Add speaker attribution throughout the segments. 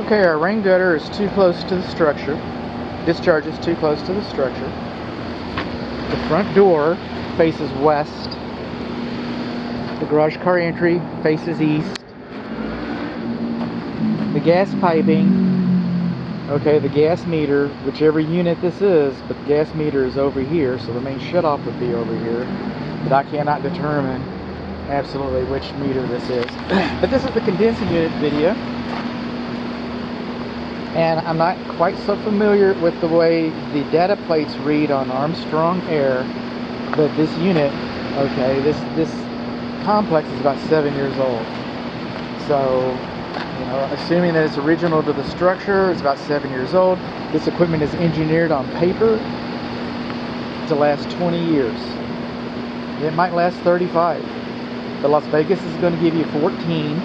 Speaker 1: Okay, our rain gutter is too close to the structure. Discharge is too close to the structure. The front door faces west. The garage car entry faces east. The gas piping, okay, the gas meter, whichever unit this is, but the gas meter is over here, so the main shutoff would be over here. But I cannot determine absolutely which meter this is. But this is the condensing unit video. And I'm not quite so familiar with the way the data plates read on Armstrong Air, but this unit, okay, this complex is about 7 years old. So, you know, assuming that it's original to the structure, it's about 7 years old. This equipment is engineered on paper to last 20 years. It might last 35. But Las Vegas is going to give you 14.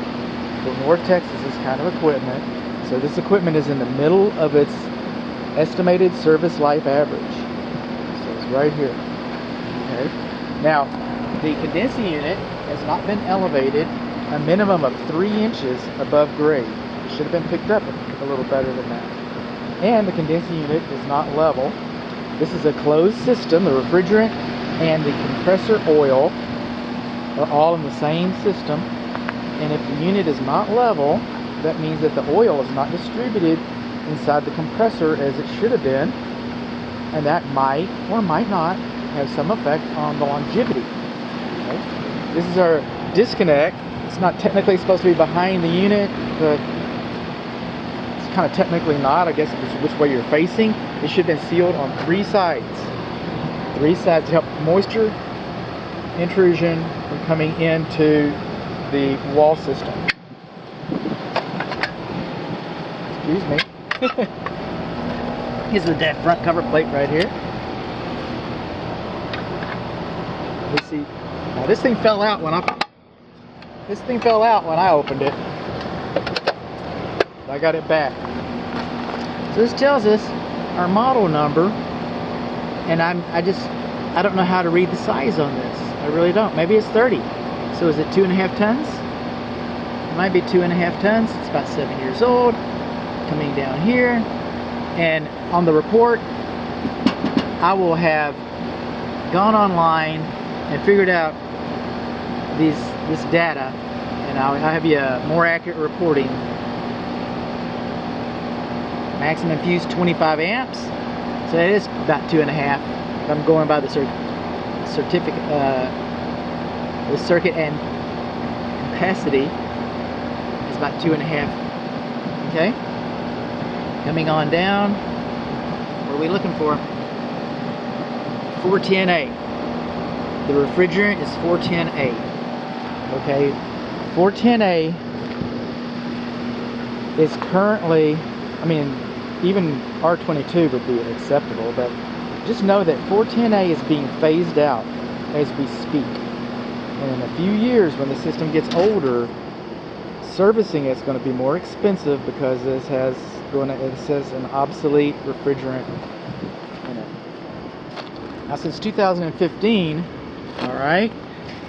Speaker 1: But North Texas is kind of equipment. So this equipment is in the middle of its estimated service life average. So it's right here. Okay. Now, the condensing unit has not been elevated a minimum of 3 inches above grade. It should have been picked up a little better than that. And the condensing unit is not level. This is a closed system. The refrigerant and the compressor oil are all in the same system. And if the unit is not level, that means that the oil is not distributed inside the compressor as it should have been, and that might or might not have some effect on the longevity. Okay. This is our disconnect. It's not technically supposed to be behind the unit, but it's kind of technically not. I guess it's which way you're facing. It should have been sealed on 3 sides. 3 sides to help moisture intrusion from coming into the wall system. Excuse me. Here's the front cover plate right here. Let's see. Now this thing fell out when I opened it. I got it back. So this tells us our model number, and I don't know how to read the size on this. I really don't. Maybe it's 30. So is it 2.5 tons? It might be 2.5 tons. It's about 7 years old. Coming down here, and on the report I will have gone online and figured out this data, and I'll have you a more accurate reporting. Maximum fuse 25 amps, so it is about 2.5. I'm going by the certificate, the circuit and capacity is about 2.5. Okay. Coming on down, what are we looking for? 410A. The refrigerant is 410A. Okay, 410A is currently, I mean, even R22 would be acceptable, but just know that 410A is being phased out as we speak. And in a few years, when the system gets older, servicing it's going to be more expensive because it says an obsolete refrigerant in it. Now since 2015, alright,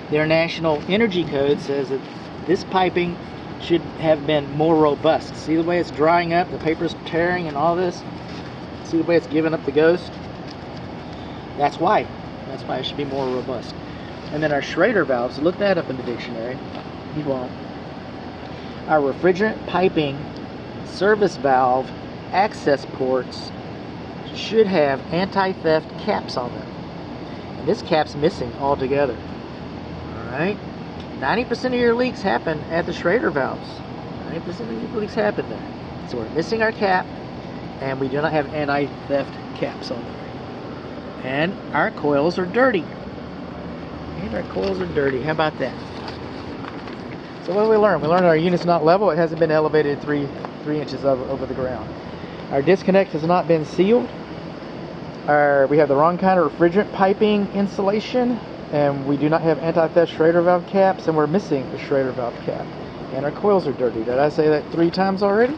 Speaker 1: the International Energy Code says that this piping should have been more robust. See the way it's drying up, the paper's tearing and all this? See the way it's giving up the ghost? That's why. That's why it should be more robust. And then our Schrader valves, look that up in the dictionary. You won't. Our refrigerant piping service valve access ports should have anti-theft caps on them. And this cap's missing altogether. Alright? 90% of your leaks happen at the Schrader valves. 90% of your leaks happen there. So we're missing our cap, and we do not have anti-theft caps on them. And our coils are dirty. And our coils are dirty. How about that? So what did we learn? We learned our unit's not level. It hasn't been elevated 3 inches over the ground. Our disconnect has not been sealed. We have the wrong kind of refrigerant piping insulation, and we do not have anti-theft Schrader valve caps, and we're missing the Schrader valve cap. And our coils are dirty. Did I say that 3 times already?